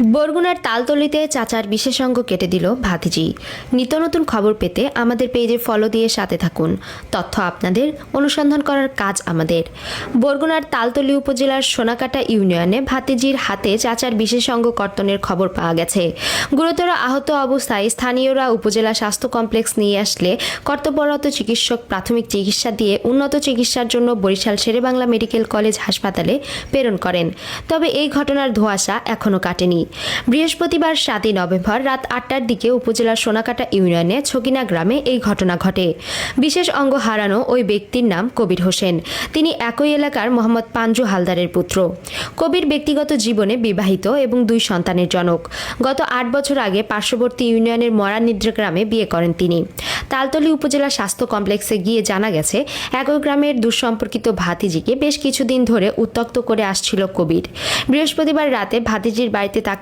বরগুনার তালতলিতে চাচার বিশেষজ্ঞ কেটে দিল ভাতিজি। নিত্য নতুন খবর পেতে আমাদের পেজে ফলো দিয়ে সাথে থাকুন। তথ্য আপনাদের, অনুসন্ধান করার কাজ আমাদের। বরগুনার তালতলি উপজেলার সোনাকাটা ইউনিয়নে ভাতিজির হাতে চাচার বিশেষজ্ঞ কর্তনের খবর পাওয়া গেছে। গুরুতর আহত অবস্থায় স্থানীয়রা উপজেলা স্বাস্থ্য কমপ্লেক্স নিয়ে আসলে কর্তব্যরত চিকিৎসক প্রাথমিক চিকিৎসা দিয়ে উন্নত চিকিৎসার জন্য বরিশাল শেরেবাংলা মেডিকেল কলেজ হাসপাতালে প্রেরণ করেন। তবে এই ঘটনার ধোঁয়াশা এখনও কাটেনি। বৃহস্পতিবার 7 নভেম্বর রাত 8টার দিকে উপজেলার সোনাকাটা ইউনিয়নে ছকিনা গ্রামে এই ঘটনা ঘটে। বিশেষ অঙ্গ হারানো ওই ব্যক্তির নাম কবির হোসেন। তিনি একই এলাকার মোহাম্মদ পাঞ্জু হালদারের পুত্র। কবির ব্যক্তিগত জীবনে বিবাহিত এবং 2 সন্তানের জনক। গত 8 বছর আগে পার্শ্ববর্তী ইউনিয়নের মরানিদ্রা গ্রামে বিয়ে করেন তিনি। তালতলি উপজেলা স্বাস্থ্য কমপ্লেক্সে গিয়ে জানা গেছে, একই গ্রামের দুঃসম্পর্কিত ভাতিজিকে বেশ কিছুদিন ধরে উত্ত্যক্ত করে আসছিল কবির। বৃহস্পতিবার রাতে ভাতিজির বাড়িতে তাকে